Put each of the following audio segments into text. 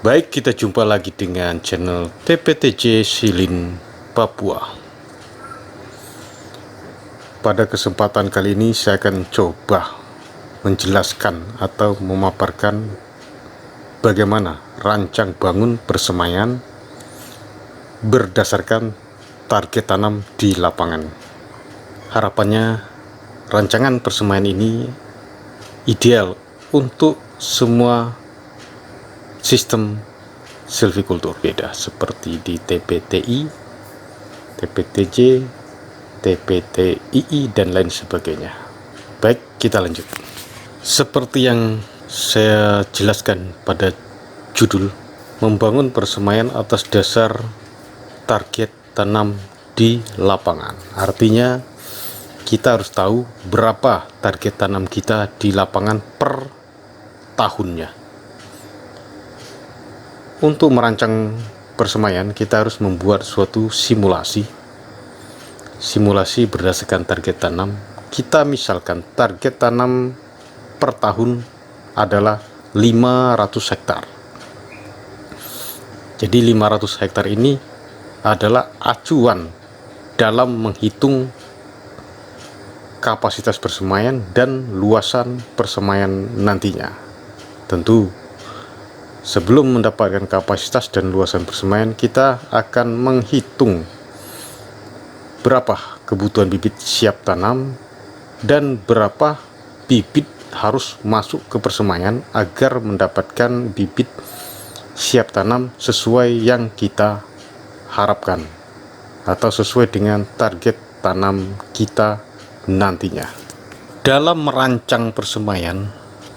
Baik, kita jumpa lagi dengan channel PPTJ Silin Papua. Pada kesempatan kali ini saya akan coba menjelaskan atau memaparkan bagaimana rancang bangun persemaian berdasarkan target tanam di lapangan. Harapannya rancangan persemaian ini ideal untuk semua sistem silvikultur, beda seperti di TPTI, TPTJ, TPTII dan lain sebagainya. Baik, kita lanjut. Seperti yang saya jelaskan pada judul, membangun persemaian atas dasar target tanam di lapangan. Artinya kita harus tahu berapa target tanam kita di lapangan per tahunnya. Untuk merancang persemaian, kita harus membuat suatu simulasi berdasarkan target tanam. Kita misalkan target tanam per tahun adalah 500 hektar. Jadi 500 hektar ini adalah acuan dalam menghitung kapasitas persemaian dan luasan persemaian nantinya. Tentu sebelum mendapatkan kapasitas dan luasan persemaian, kita akan menghitung berapa kebutuhan bibit siap tanam dan berapa bibit harus masuk ke persemaian agar mendapatkan bibit siap tanam sesuai yang kita harapkan atau sesuai dengan target tanam kita nantinya. Dalam merancang persemaian,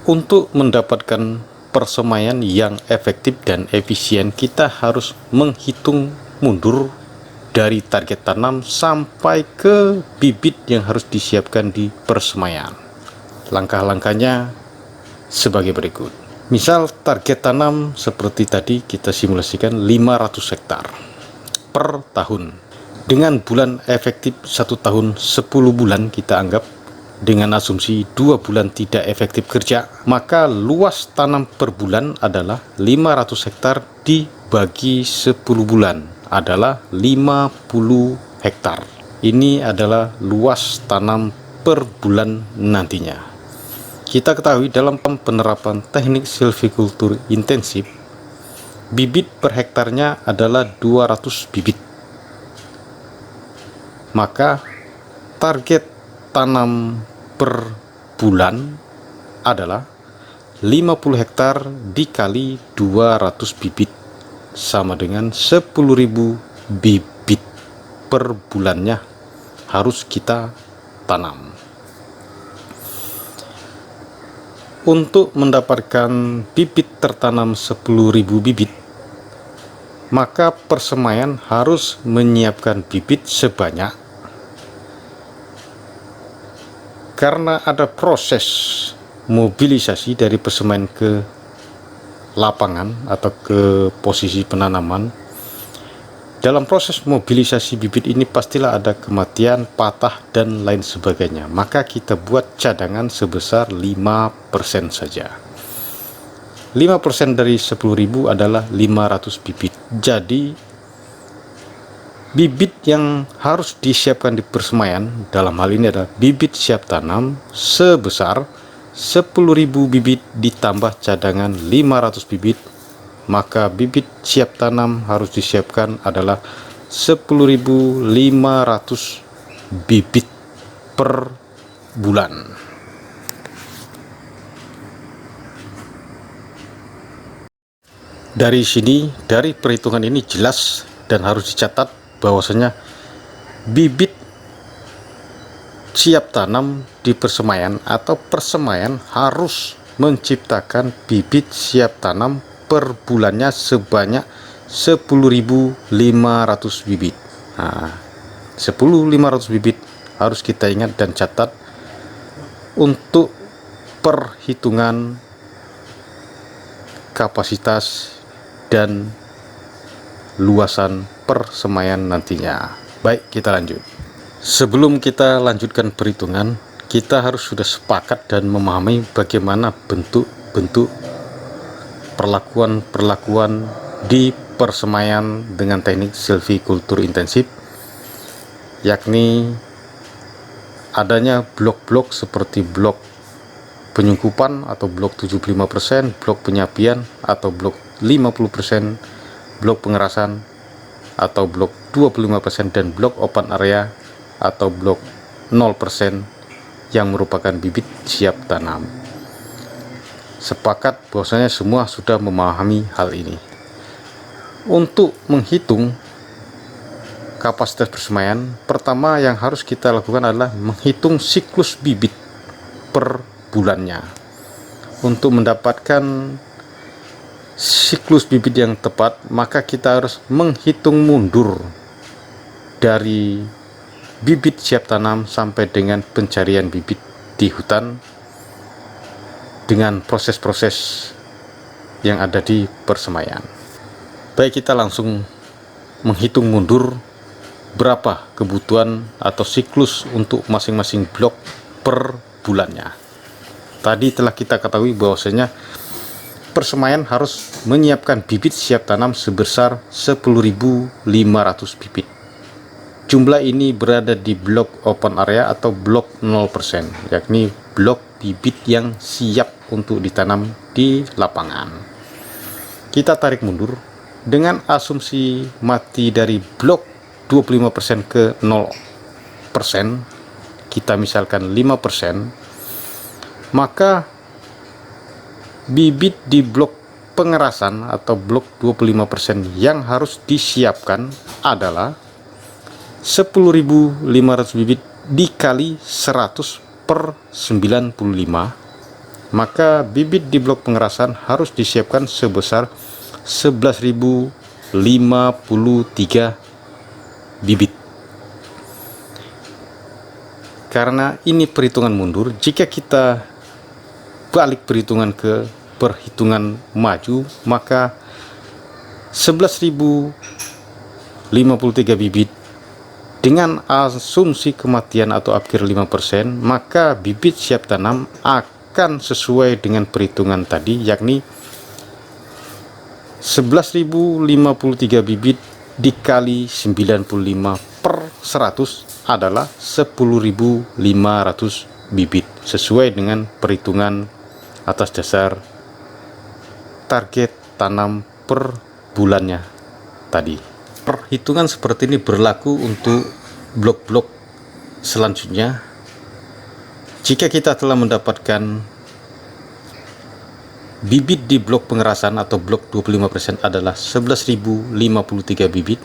untuk mendapatkan persemaian yang efektif dan efisien, kita harus menghitung mundur dari target tanam sampai ke bibit yang harus disiapkan di persemaian. Langkah-langkahnya sebagai berikut. Misal target tanam seperti tadi kita simulasikan 500 hektar per tahun. Dengan bulan efektif 1 tahun 10 bulan kita anggap, dengan asumsi 2 bulan tidak efektif kerja, maka luas tanam per bulan adalah 500 hektar dibagi 10 bulan adalah 50 hektar. Ini adalah luas tanam per bulan nantinya. Kita ketahui dalam penerapan teknik silvikultur intensif, bibit per hektarnya adalah 200 bibit. Maka target tanam per bulan adalah 50 hektar dikali 200 bibit sama dengan 10.000 bibit per bulannya harus kita tanam. Untuk mendapatkan bibit tertanam 10.000 bibit, maka persemaian harus menyiapkan bibit sebanyak, karena ada proses mobilisasi dari persemaian ke lapangan atau ke posisi penanaman. Dalam proses mobilisasi bibit ini pastilah ada kematian, patah, dan lain sebagainya. Maka kita buat cadangan sebesar 5% saja. 5% dari 10.000 adalah 500 bibit. Jadi bibit yang harus disiapkan di persemaian dalam hal ini adalah bibit siap tanam sebesar 10.000 bibit ditambah cadangan 500 bibit, maka bibit siap tanam harus disiapkan adalah 10.500 bibit per bulan. Dari sini, dari perhitungan ini jelas dan harus dicatat bahwasanya bibit siap tanam di persemaian atau persemaian harus menciptakan bibit siap tanam per bulannya sebanyak 10.500 bibit. Nah, 10.500 bibit harus kita ingat dan catat untuk perhitungan kapasitas dan luasan persemaian nantinya. Baik, kita lanjut. Sebelum kita lanjutkan perhitungan, kita harus sudah sepakat dan memahami bagaimana bentuk-bentuk perlakuan di persemaian dengan teknik silvikultur intensif, yakni adanya blok-blok seperti blok penyungkupan atau blok 75%, blok penyapian atau blok 50%, blok pengerasan atau blok 25%, dan blok open area atau blok 0% yang merupakan bibit siap tanam. Sepakat bahwasanya semua sudah memahami hal ini. Untuk menghitung kapasitas persemaian, pertama yang harus kita lakukan adalah menghitung siklus bibit per bulannya. Untuk mendapatkan siklus bibit yang tepat, maka kita harus menghitung mundur dari bibit siap tanam sampai dengan pencarian bibit di hutan dengan proses-proses yang ada di persemaian. Baik, kita langsung menghitung mundur berapa kebutuhan atau siklus untuk masing-masing blok per bulannya. Tadi telah kita ketahui bahwasanya persemaian harus menyiapkan bibit siap tanam sebesar 10.500 bibit. Jumlah ini berada di blok open area atau blok 0%, yakni blok bibit yang siap untuk ditanam di lapangan. Kita tarik mundur dengan asumsi mati dari blok 25% ke 0%, kita misalkan 5%, maka bibit di blok pengerasan atau blok 25% yang harus disiapkan adalah 10.500 bibit dikali 100 per 95, maka bibit di blok pengerasan harus disiapkan sebesar 11.053 bibit. Karena ini perhitungan mundur, jika kita balik perhitungan ke perhitungan maju, maka 11.053 bibit dengan asumsi kematian atau akhir 5%, maka bibit siap tanam akan sesuai dengan perhitungan tadi, yakni 11.053 bibit dikali 95 per 100 adalah 10.500 bibit, sesuai dengan perhitungan atas dasar target tanam per bulannya tadi. Perhitungan seperti ini berlaku untuk blok-blok selanjutnya. Jika kita telah mendapatkan bibit di blok pengerasan atau blok 25% adalah 11.053 bibit,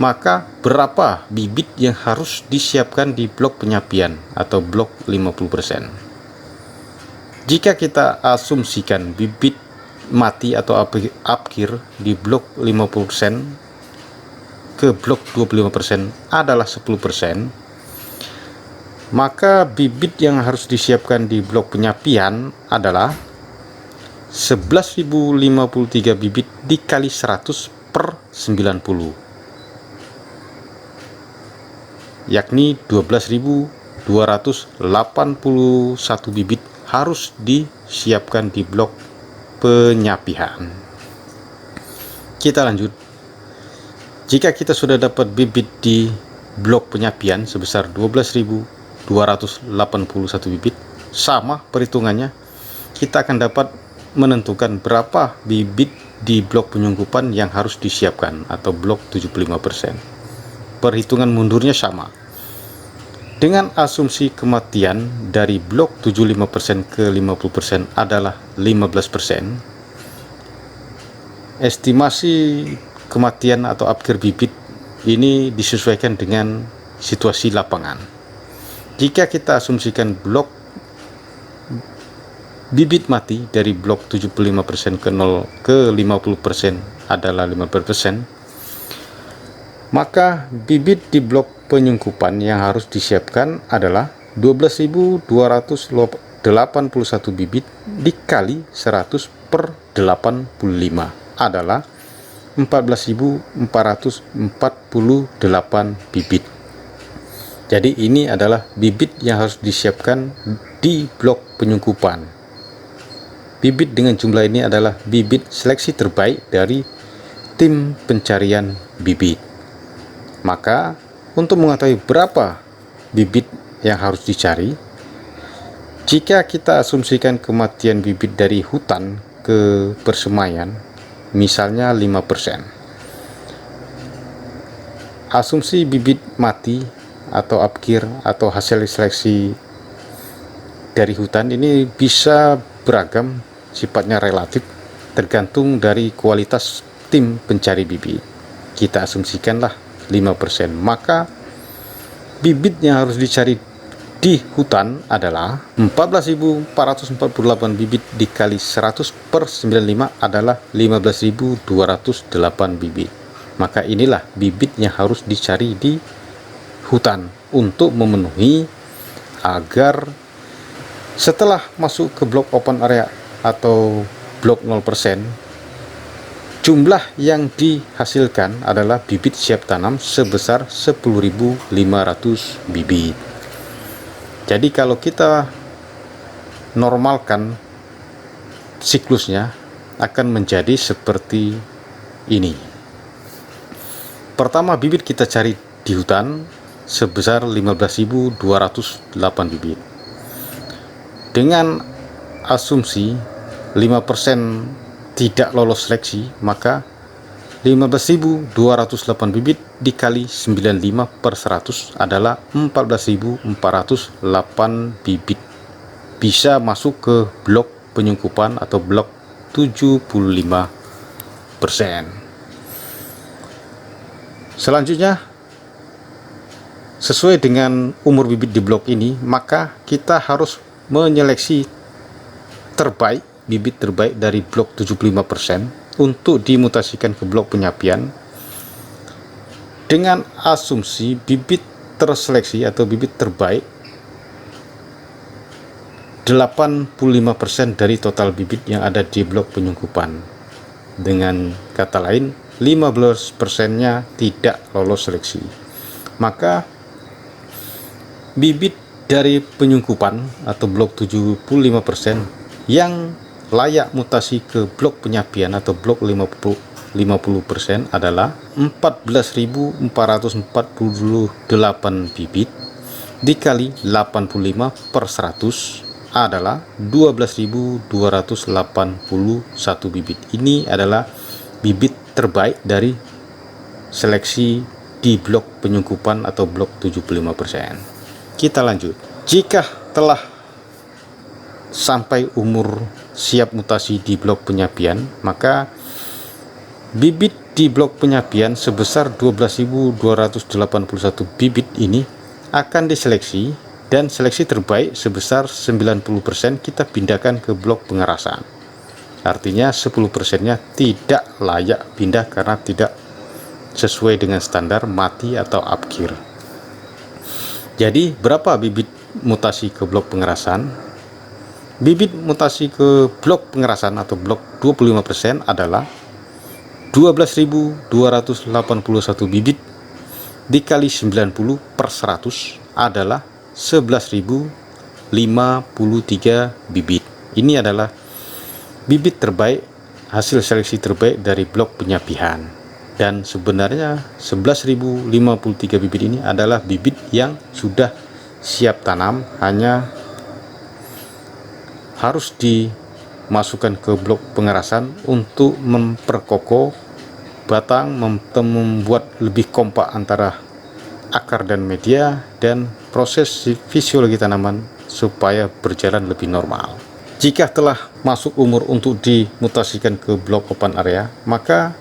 maka berapa bibit yang harus disiapkan di blok penyapian atau blok 50%? Jika kita asumsikan bibit mati atau akhir di blok 50% ke blok 25% adalah 10%, maka bibit yang harus disiapkan di blok penyapian adalah 11.053 bibit dikali 100 per 90, yakni 12.281 bibit harus disiapkan di blok penyapian. Kita lanjut. Jika kita sudah dapat bibit di blok penyapian sebesar 12.281 bibit, sama perhitungannya, kita akan dapat menentukan berapa bibit di blok penyungkupan yang harus disiapkan atau blok 75%. Perhitungan mundurnya sama. Dengan asumsi kematian dari blok 75% ke 50% adalah 15%, estimasi kematian atau akhir bibit ini disesuaikan dengan situasi lapangan. Jika kita asumsikan blok bibit mati dari blok 75% ke 50% adalah 15%, maka bibit di blok penyungkupan yang harus disiapkan adalah 12.281 bibit dikali 100 per 85 adalah 14.448 bibit. Jadi ini adalah bibit yang harus disiapkan di blok penyungkupan. bibit dengan jumlah ini adalah bibit seleksi terbaik dari tim pencarian bibit. Maka untuk mengetahui berapa bibit yang harus dicari, jika kita asumsikan kematian bibit dari hutan ke persemaian misalnya 5%, asumsi bibit mati atau upkir atau hasil seleksi dari hutan ini bisa beragam, sifatnya relatif, tergantung dari kualitas tim pencari bibit. Kita asumsikanlah 5%, maka bibit yang harus dicari di hutan adalah 14.448 bibit dikali 100 per 95 adalah 15.208 bibit. Maka inilah bibit yang harus dicari di hutan untuk memenuhi agar setelah masuk ke blok open area atau blok 0%, jumlah yang dihasilkan adalah bibit siap tanam sebesar 10.500 bibit. Jadi kalau kita normalkan siklusnya akan menjadi seperti ini. Pertama, bibit kita cari di hutan sebesar 15.208 bibit. Dengan asumsi 5% tidak lolos seleksi, maka 15.208 bibit dikali 95 per 100 adalah 14.408 bibit bisa masuk ke blok penyungkupan atau blok 75%. Selanjutnya, sesuai dengan umur bibit di blok ini, maka kita harus menyeleksi terbaik, bibit terbaik dari blok 75% untuk dimutasikan ke blok penyapian dengan asumsi bibit terseleksi atau bibit terbaik 85% dari total bibit yang ada di blok penyungkupan. Dengan kata lain, 15%-nya tidak lolos seleksi. Maka bibit dari penyungkupan atau blok 75% yang layak mutasi ke blok penyapian atau blok 50% adalah 14.448 bibit dikali 85 per 100 adalah 12.281 bibit. Ini adalah bibit terbaik dari seleksi di blok penyungkupan atau blok 75%. Kita lanjut. Jika telah sampai umur siap mutasi di blok penyapian, maka bibit di blok penyapian sebesar 12.281 bibit ini akan diseleksi dan seleksi terbaik sebesar 90% kita pindahkan ke blok pengerasan. Artinya 10%-nya tidak layak pindah karena tidak sesuai dengan standar mati atau upkir. Jadi berapa bibit mutasi ke blok pengerasan? Bibit mutasi ke blok pengerasan atau blok 25% adalah 12.281 bibit dikali 90 per 100 adalah 11.053 bibit. Ini adalah bibit terbaik, hasil seleksi terbaik dari blok penyapian. Dan sebenarnya 11.053 bibit ini adalah bibit yang sudah siap tanam, hanya harus dimasukkan ke blok pengerasan untuk memperkokoh batang, membuat lebih kompak antara akar dan media, dan proses fisiologi tanaman supaya berjalan lebih normal. Jika telah masuk umur untuk dimutasikan ke blok open area, maka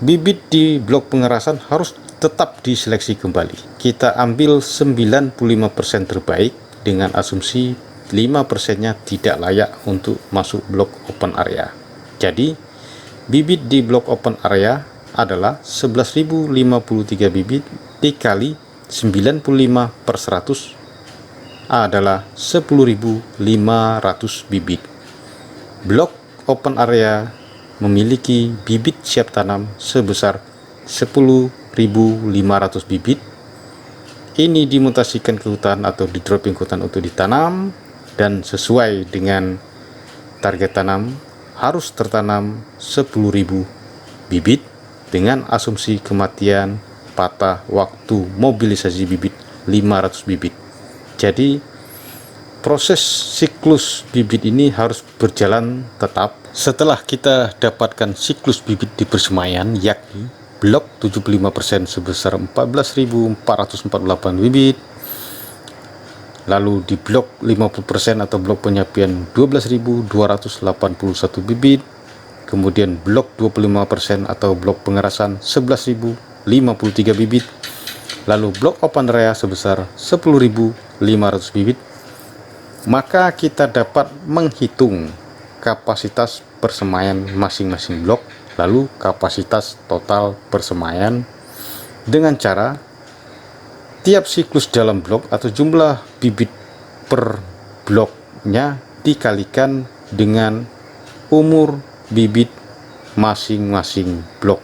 bibit di blok pengerasan harus tetap diseleksi kembali. Kita ambil 95% terbaik dengan asumsi 5%-nya tidak layak untuk masuk blok open area. Jadi bibit di blok open area adalah 11.053 bibit dikali 95 per 100 adalah 10.500 bibit. Blok open area memiliki bibit siap tanam sebesar 10.500 bibit. Ini dimutasikan ke hutan atau di dropping ke hutan untuk ditanam, dan sesuai dengan target tanam harus tertanam 10.000 bibit dengan asumsi kematian patah waktu mobilisasi bibit 500 bibit. Jadi proses siklus bibit ini harus berjalan tetap. Setelah kita dapatkan siklus bibit di persemaian, yakni blok 75% sebesar 14.448 bibit, lalu di blok 50% atau blok penyapian 12.281 bibit, kemudian blok 25% atau blok pengerasan 11.053 bibit, lalu blok open area sebesar 10.500 bibit, maka kita dapat menghitung kapasitas persemaian masing-masing blok, lalu kapasitas total persemaian dengan cara tiap siklus dalam blok atau jumlah bibit per bloknya dikalikan dengan umur bibit masing-masing blok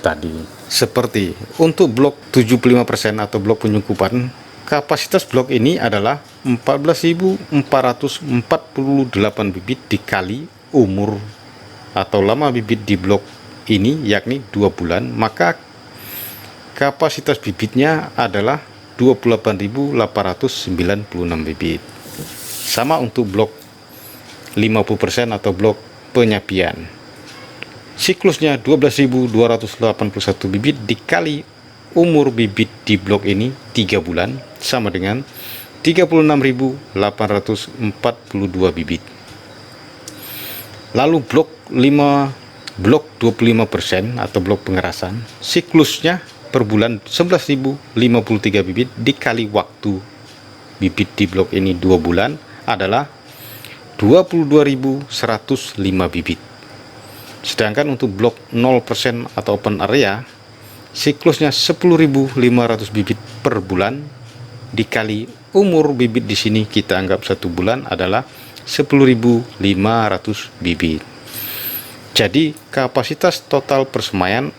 tadi. Seperti untuk blok 75% atau blok penyungkupan, kapasitas blok ini adalah 14.448 bibit dikali umur atau lama bibit di blok ini, yakni 2 bulan, maka kapasitas bibitnya adalah 28.896 bibit. Sama untuk blok 50% atau blok penyapian, siklusnya 12.281 bibit dikali umur bibit di blok ini 3 bulan, sama dengan 36.842 bibit. Lalu blok 25% atau blok pengerasan, siklusnya per bulan 11.053 bibit dikali waktu bibit di blok ini 2 bulan adalah 22.105 bibit. Sedangkan untuk blok 0% atau open area, siklusnya 10.500 bibit per bulan dikali umur bibit di sini kita anggap 1 bulan adalah 10.500 bibit. Jadi kapasitas total persemaian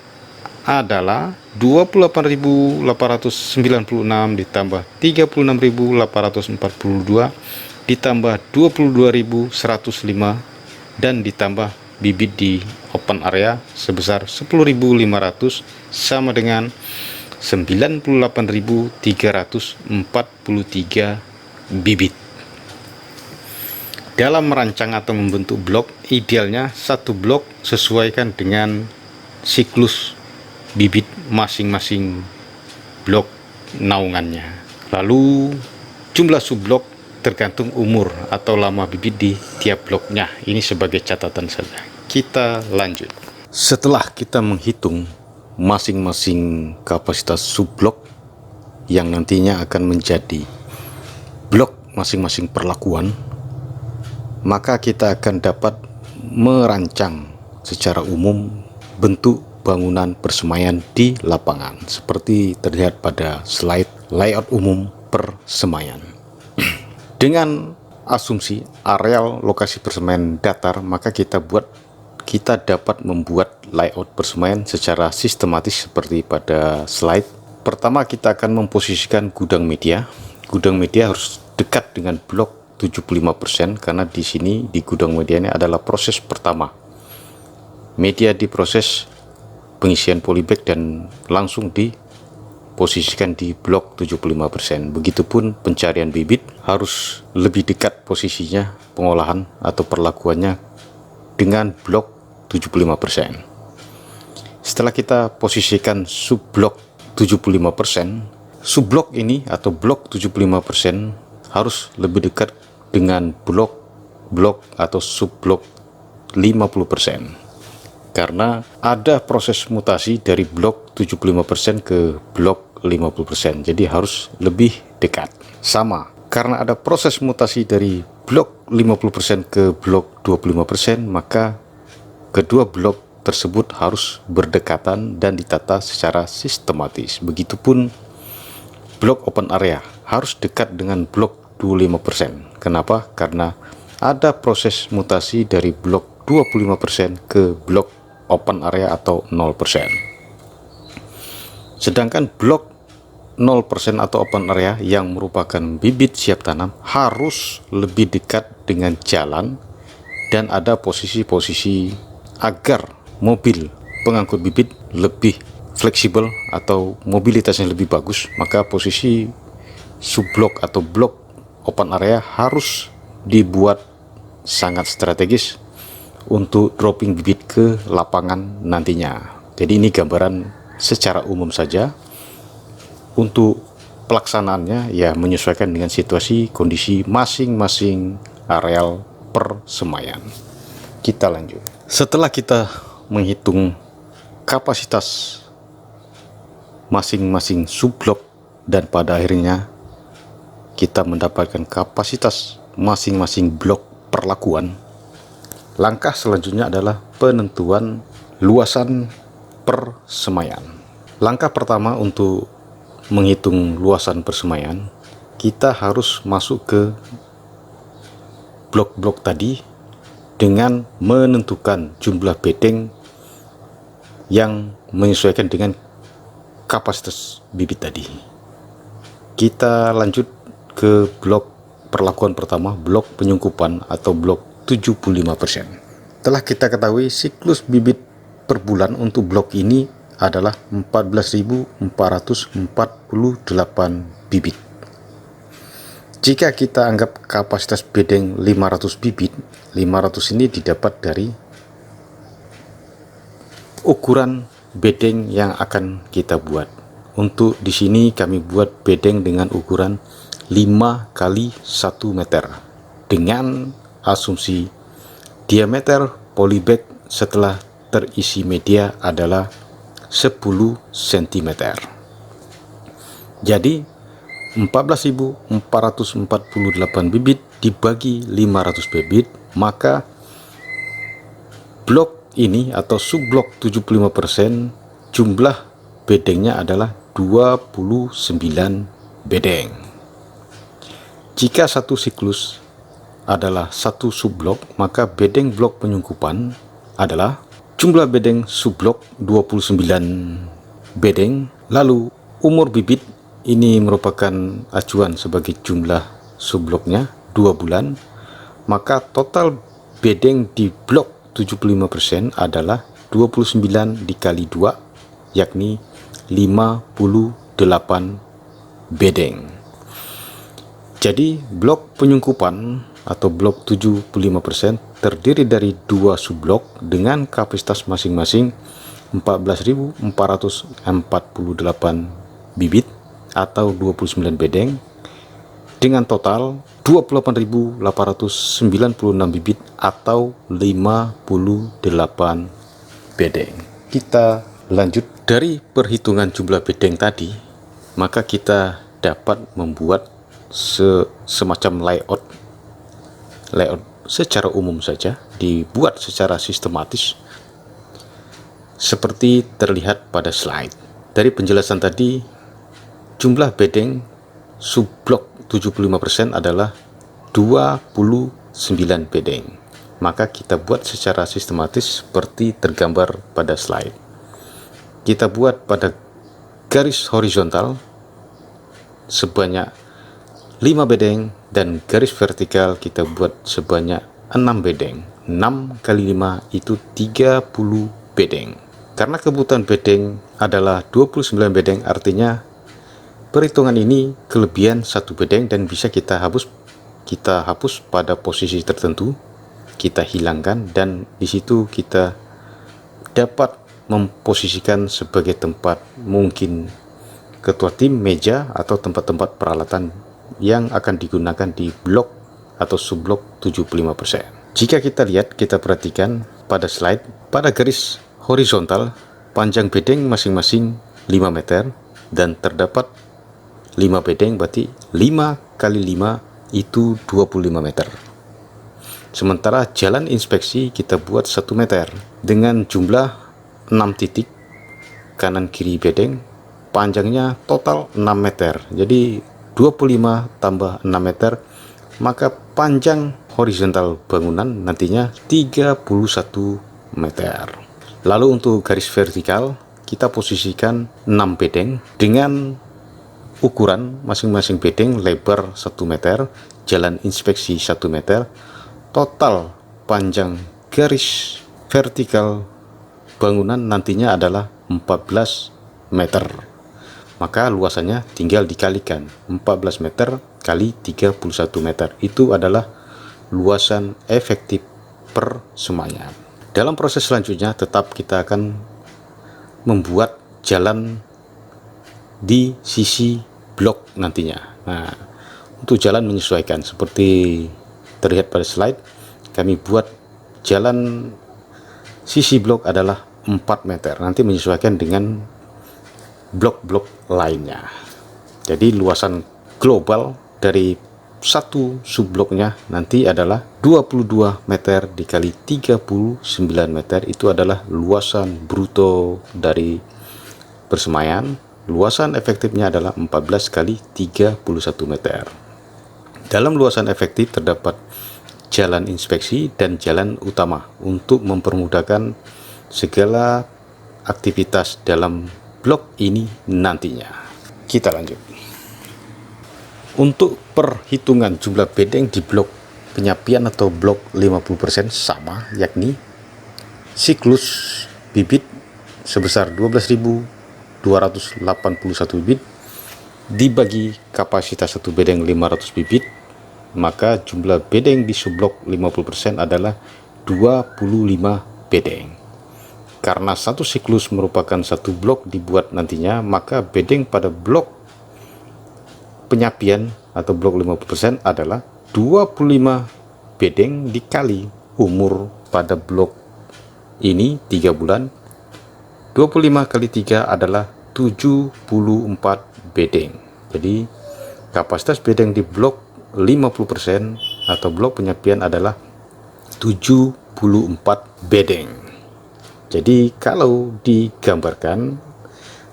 adalah 28.896 ditambah 36.842 ditambah 22.105 dan ditambah bibit di open area sebesar 10.500 sama dengan 98.343 bibit. Dalam merancang atau membentuk blok, idealnya satu blok sesuaikan dengan siklus bibit masing-masing blok naungannya. Lalu jumlah subblok tergantung umur atau lama bibit di tiap bloknya. Ini sebagai catatan saja. Kita lanjut. Setelah kita menghitung masing-masing kapasitas subblok yang nantinya akan menjadi blok masing-masing perlakuan, maka kita akan dapat merancang secara umum bentuk bangunan persemaian di lapangan seperti terlihat pada slide layout umum persemaian. Dengan asumsi areal lokasi persemaian datar, maka kita dapat membuat layout persemaian secara sistematis seperti pada slide. Pertama, kita akan memposisikan gudang media. Gudang media harus dekat dengan blok 75% karena di sini di gudang media ini adalah proses pertama. Media diproses pengisian polybag dan langsung diposisikan di blok 75%. Begitupun pencarian bibit harus lebih dekat posisinya pengolahan atau perlakuannya dengan blok 75%. Setelah kita posisikan subblok 75%, subblok ini atau blok 75% harus lebih dekat dengan blok atau subblok 50%. Karena ada proses mutasi dari blok 75% ke blok 50%, jadi harus lebih dekat. Sama, karena ada proses mutasi dari blok 50% ke blok 25%, maka kedua blok tersebut harus berdekatan dan ditata secara sistematis. Begitupun blok open area harus dekat dengan blok 25%. Kenapa? Karena ada proses mutasi dari blok 25% ke blok open area atau 0%. Sedangkan blok 0% atau open area yang merupakan bibit siap tanam harus lebih dekat dengan jalan dan ada posisi-posisi agar mobil pengangkut bibit lebih fleksibel atau mobilitasnya lebih bagus, maka posisi subblok atau blok open area harus dibuat sangat strategis untuk dropping bibit ke lapangan nantinya. Jadi ini gambaran secara umum saja. Untuk pelaksanaannya ya menyesuaikan dengan situasi kondisi masing-masing areal persemaian. Kita lanjut. Setelah kita menghitung kapasitas masing-masing subblok dan pada akhirnya kita mendapatkan kapasitas masing-masing blok perlakuan, langkah selanjutnya adalah penentuan luasan persemaian. Langkah pertama untuk menghitung luasan persemaian, kita harus masuk ke blok-blok tadi dengan menentukan jumlah bedeng yang menyesuaikan dengan kapasitas bibit tadi. Kita lanjut ke blok perlakuan pertama, blok penyungkupan atau blok 75%. Telah kita ketahui siklus bibit per bulan untuk blok ini adalah 14.448 bibit. Jika kita anggap kapasitas bedeng 500 bibit, 500 ini didapat dari ukuran bedeng yang akan kita buat. Untuk di sini kami buat bedeng dengan ukuran 5 kali 1 meter dengan asumsi diameter polybag setelah terisi media adalah 10 cm. Jadi 14.448 bibit dibagi 500 bibit, maka blok ini atau subblok 75% jumlah bedengnya adalah 29 bedeng. Jika satu siklus adalah satu subblok, maka bedeng blok penyungkupan adalah jumlah bedeng subblok 29 bedeng. Lalu umur bibit ini merupakan acuan sebagai jumlah subbloknya 2 bulan, maka total bedeng di blok 75% adalah 29 dikali 2, yakni 58 bedeng. Jadi blok penyungkupan atau blok 75% terdiri dari 2 subblok dengan kapasitas masing-masing 14.448 bibit atau 29 bedeng dengan total 28.896 bibit atau 58 bedeng. Kita lanjut dari perhitungan jumlah bedeng tadi, maka kita dapat membuat semacam layout secara umum saja, dibuat secara sistematis seperti terlihat pada slide. Dari penjelasan tadi, jumlah bedeng subblok 75% adalah 29 bedeng. Maka kita buat secara sistematis seperti tergambar pada slide. Kita buat pada garis horizontal sebanyak 5 bedeng dan garis vertikal kita buat sebanyak 6 bedeng. 6 kali 5 itu 30 bedeng. Karena kebutuhan bedeng adalah 29 bedeng, artinya perhitungan ini kelebihan 1 bedeng dan bisa kita hapus pada posisi tertentu, kita hilangkan, dan di situ kita dapat memposisikan sebagai tempat mungkin ketua tim, meja, atau tempat-tempat peralatan yang akan digunakan di blok atau subblok 75%. Jika kita lihat, kita perhatikan pada slide, pada garis horizontal panjang bedeng masing-masing 5 meter dan terdapat 5 bedeng, berarti 5 kali 5 itu 25 meter. Sementara jalan inspeksi kita buat 1 meter dengan jumlah 6 titik kanan kiri bedeng, panjangnya total 6 meter. Jadi 25 tambah 6 meter, maka panjang horizontal bangunan nantinya 31 meter. Lalu untuk garis vertikal kita posisikan 6 bedeng dengan ukuran masing-masing bedeng lebar 1 meter, jalan inspeksi 1 meter, total panjang garis vertikal bangunan nantinya adalah 14 meter. Maka luasannya tinggal dikalikan, 14 meter kali 31 meter. Itu adalah luasan efektif persemaian. Dalam proses selanjutnya tetap kita akan membuat jalan di sisi blok nantinya. Nah, untuk jalan menyesuaikan seperti terlihat pada slide, kami buat jalan sisi blok adalah 4 meter, nanti menyesuaikan dengan blok-blok lainnya. Jadi luasan global dari satu subbloknya nanti adalah 22 meter dikali 39 meter. Itu adalah luasan bruto dari persemaian. Luasan efektifnya adalah 14 kali 31 meter. Dalam luasan efektif terdapat jalan inspeksi dan jalan utama untuk mempermudahkan segala aktivitas dalam blok ini nantinya. Kita lanjut. Untuk perhitungan jumlah bedeng di blok penyapian atau blok 50% sama, yakni siklus bibit sebesar 12.281 bibit dibagi kapasitas satu bedeng 500 bibit, maka jumlah bedeng di subblok 50% adalah 25 bedeng. Karena satu siklus merupakan satu blok dibuat nantinya, maka bedeng pada blok penyapian atau blok 50% adalah 25 bedeng dikali umur pada blok ini 3 bulan. 25 kali 3 adalah 74 bedeng. Jadi kapasitas bedeng di blok 50% atau blok penyapian adalah 74 bedeng. Jadi kalau digambarkan,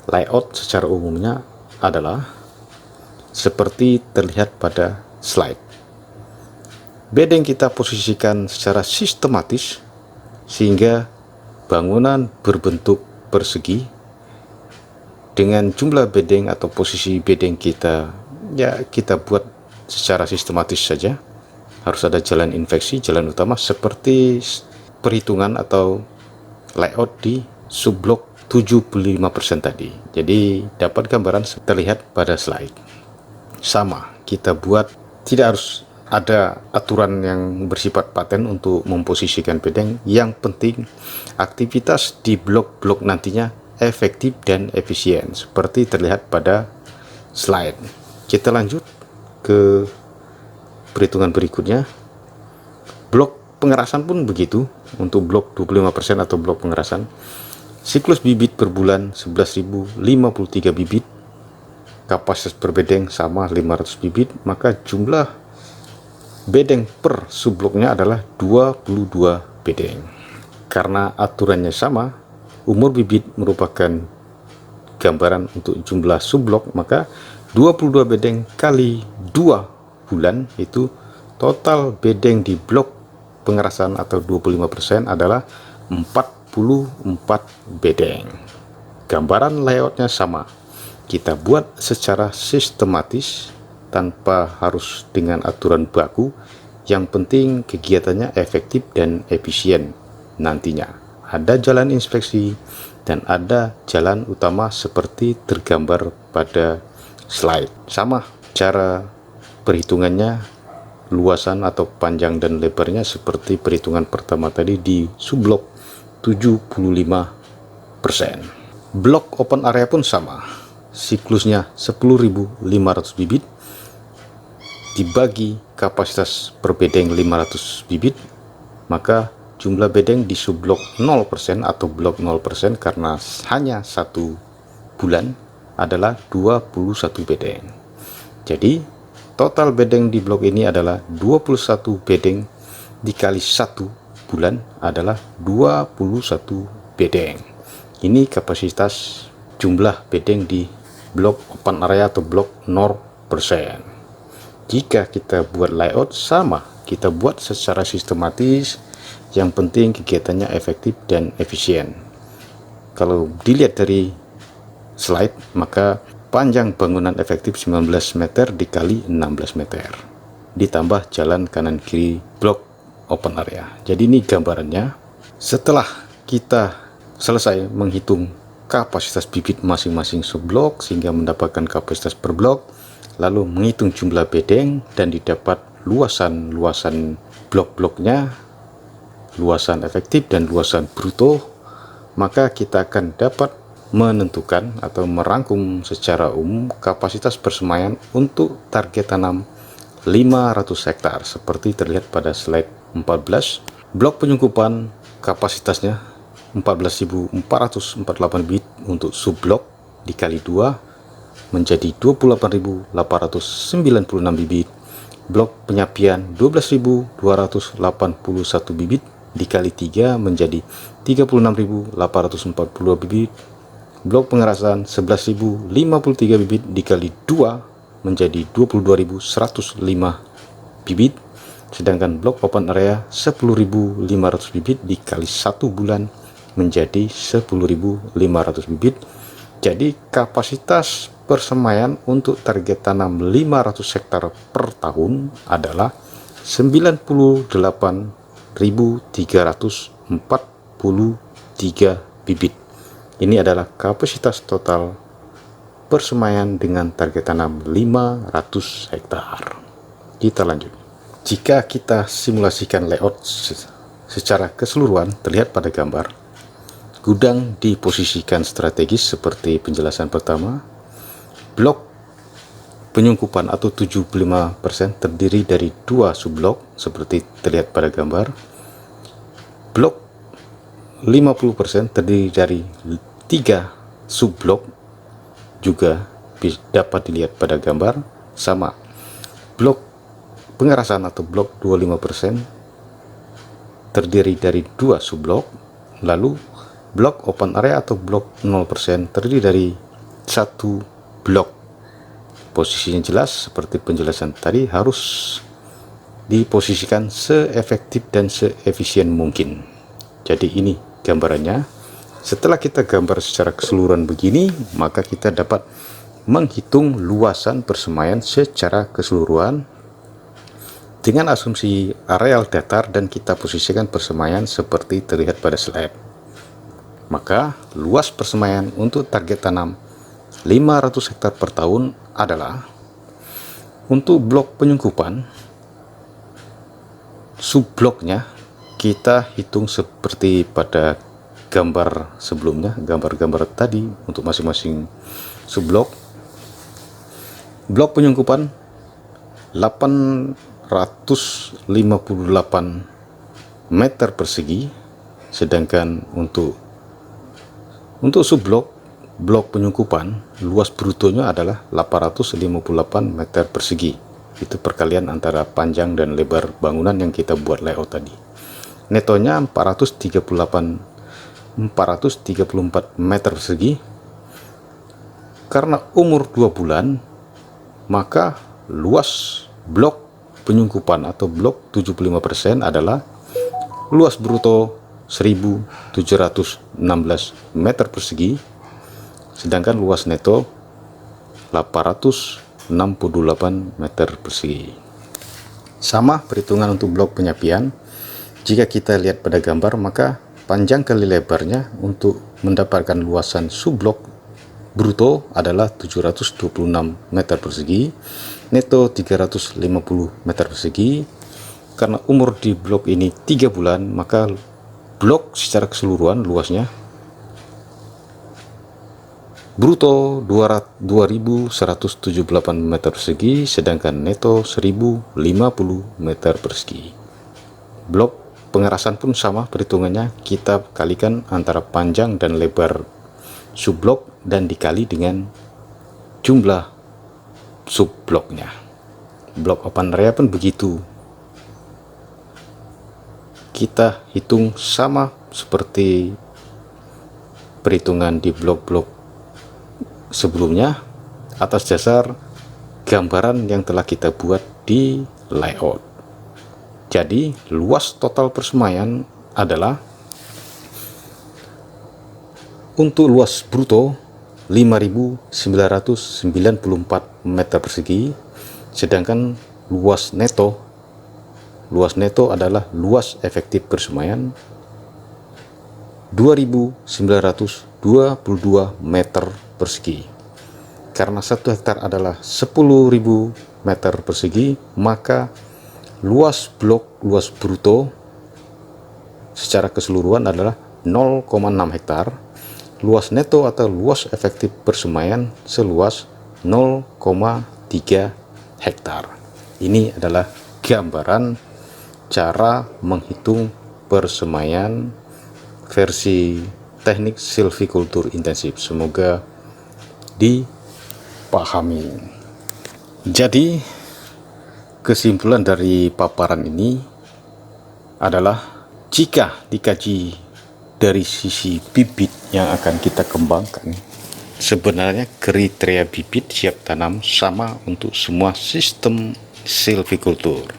layout secara umumnya adalah seperti terlihat pada slide. Bedeng kita posisikan secara sistematis sehingga bangunan berbentuk persegi dengan jumlah bedeng atau posisi bedeng kita, ya kita buat secara sistematis saja. Harus ada jalan infeksi, jalan utama seperti perhitungan atau layout di subblok 75% tadi. Jadi dapat gambaran terlihat pada slide. Sama kita buat, tidak harus ada aturan yang bersifat paten untuk memposisikan bedeng. Yang penting aktivitas di blok-blok nantinya efektif dan efisien seperti terlihat pada slide. Kita lanjut ke perhitungan berikutnya. Blok pengerasan pun begitu. Untuk blok 25% atau blok pengerasan, siklus bibit per bulan 11.053 bibit, kapasitas per bedeng sama 500 bibit, maka jumlah bedeng per subbloknya adalah 22 bedeng. Karena aturannya sama, umur bibit merupakan gambaran untuk jumlah subblok, maka 22 bedeng kali 2 bulan itu total bedeng di blok pengerasan atau 25% adalah 44 bedeng. Gambaran layoutnya sama, kita buat secara sistematis tanpa harus dengan aturan baku. Yang penting kegiatannya efektif dan efisien nantinya. Ada jalan inspeksi dan ada jalan utama seperti tergambar pada slide. Sama cara perhitungannya, luasan atau panjang dan lebarnya seperti perhitungan pertama tadi di subblok 75%. Blok open area pun sama. Siklusnya 10.500 bibit dibagi kapasitas per bedeng 500 bibit, maka jumlah bedeng di subblok 0% atau blok 0% karena hanya 1 bulan adalah 21 bedeng. Jadi total bedeng di blok ini adalah 21 bedeng dikali 1 bulan adalah 21 bedeng. Ini kapasitas jumlah bedeng di blok open area atau blok 0%. Jika kita buat layout sama, kita buat secara sistematis. Yang penting kegiatannya efektif dan efisien. Kalau dilihat dari slide, maka panjang bangunan efektif 19 meter dikali 16 meter. Ditambah jalan kanan kiri blok open area. Jadi ini gambarannya. Setelah kita selesai menghitung kapasitas bibit masing-masing subblok sehingga mendapatkan kapasitas per blok, lalu menghitung jumlah bedeng dan didapat luasan blok-bloknya, luasan efektif dan luasan bruto, maka kita akan dapat menentukan atau merangkum secara umum kapasitas persemaian untuk target tanam 500 hektar seperti terlihat pada slide 14. Blok penyungkupan kapasitasnya 14.448 bibit untuk subblok dikali 2 menjadi 28.896 bibit. Blok penyapian 12.281 bibit dikali 3 menjadi 36.840 bibit. Blok pengerasan 11.053 bibit dikali 2 menjadi 22.105 bibit. Sedangkan blok open area 10.500 bibit dikali 1 bulan menjadi 10.500 bibit. Jadi kapasitas persemaian untuk target tanam 500 hektar per tahun adalah 98.343 bibit. Ini adalah kapasitas total persemaian dengan target tanam 500 hektar. Kita lanjut. Jika kita simulasikan layout secara keseluruhan, terlihat pada gambar. Gudang diposisikan strategis seperti penjelasan pertama. Blok penyungkupan atau 75% terdiri dari 2 subblok seperti terlihat pada gambar. Blok 50% terdiri dari 3 subblok juga dapat dilihat pada gambar sama. Blok pengerasan atau blok 25% terdiri dari 2 subblok. Lalu blok open area atau blok 0% terdiri dari 1 blok. Posisinya jelas seperti penjelasan tadi, harus diposisikan seefektif dan seefisien mungkin. Jadi ini gambarannya. Setelah kita gambar secara keseluruhan begini, maka kita dapat menghitung luasan persemaian secara keseluruhan dengan asumsi areal datar dan kita posisikan persemaian seperti terlihat pada slide. Maka luas persemaian untuk target tanam 500 hektar per tahun adalah untuk blok penyungkupan, subbloknya kita hitung seperti pada gambar sebelumnya, gambar-gambar tadi untuk masing-masing subblok. Blok penyungkupan 858 meter persegi, sedangkan untuk subblok blok penyungkupan luas brutonya adalah 858 meter persegi. Itu perkalian antara panjang dan lebar bangunan yang kita buat layout tadi. Netonya 434 meter persegi. Karena umur 2 bulan, maka luas blok penyungkupan atau blok 75% adalah luas bruto 1.716 meter persegi, sedangkan luas neto 868 meter persegi. Sama perhitungan untuk blok penyapian. Jika kita lihat pada gambar, maka panjang kali lebarnya untuk mendapatkan luasan subblok bruto adalah 726 meter persegi, neto 350 meter persegi. Karena umur di blok ini 3 bulan, maka blok secara keseluruhan luasnya bruto 2178 meter persegi, sedangkan neto 1050 meter persegi. Blok pengerasan pun sama perhitungannya, kita kalikan antara panjang dan lebar subblok dan dikali dengan jumlah subbloknya. Blok open area pun begitu, kita hitung sama seperti perhitungan di blok-blok sebelumnya atas dasar gambaran yang telah kita buat di layout. Jadi luas total persemaian adalah untuk luas bruto 5.994 meter persegi, sedangkan luas neto luas neto adalah luas efektif persemaian 2.922 meter persegi. Karena 1 hektar adalah 10.000 meter persegi, maka luas blok luas bruto secara keseluruhan adalah 0,6 hektar. Luas neto atau luas efektif persemaian seluas 0,3 hektar. Ini adalah gambaran cara menghitung persemaian versi teknik silvikultur intensif. Semoga dipahami. Jadi kesimpulan dari paparan ini adalah jika dikaji dari sisi bibit yang akan kita kembangkan, sebenarnya kriteria bibit siap tanam sama untuk semua sistem silvikultur.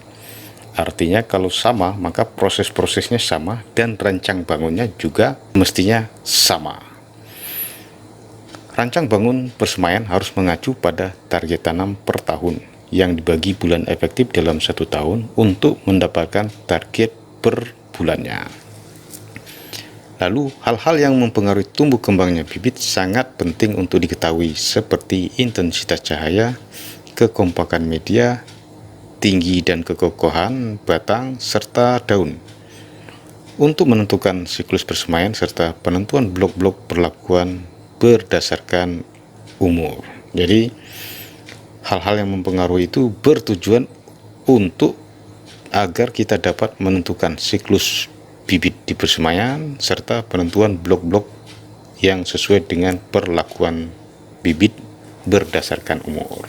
Artinya kalau sama, maka proses-prosesnya sama dan rancang bangunnya juga mestinya sama. Rancang bangun persemaian harus mengacu pada target tanam per tahun yang dibagi bulan efektif dalam 1 tahun untuk mendapatkan target per bulannya. Lalu hal-hal yang mempengaruhi tumbuh kembangnya bibit sangat penting untuk diketahui, seperti intensitas cahaya, kekompakan media, tinggi dan kekokohan batang serta daun. Untuk menentukan siklus persemaian serta penentuan blok-blok perlakuan berdasarkan umur. Jadi hal-hal yang mempengaruhi itu bertujuan untuk agar kita dapat menentukan siklus bibit di persemaian serta penentuan blok-blok yang sesuai dengan perlakuan bibit berdasarkan umur.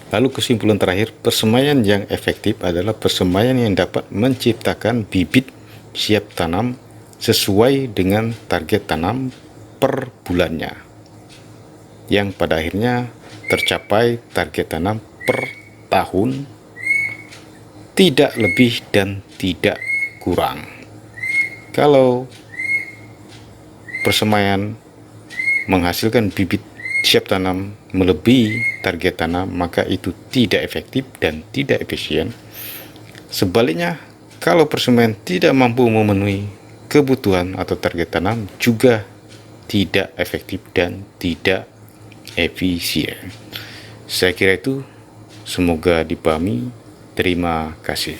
Lalu kesimpulan terakhir, persemaian yang efektif adalah persemaian yang dapat menciptakan bibit siap tanam sesuai dengan target tanam per bulannya, yang pada akhirnya tercapai target tanam per tahun, tidak lebih dan tidak kurang. Kalau persemaian menghasilkan bibit siap tanam melebihi target tanam, maka itu tidak efektif dan tidak efisien. Sebaliknya, kalau persemaian tidak mampu memenuhi kebutuhan atau target tanam, juga tidak efektif dan tidak efisien. Saya kira itu, semoga dipahami. Terima kasih.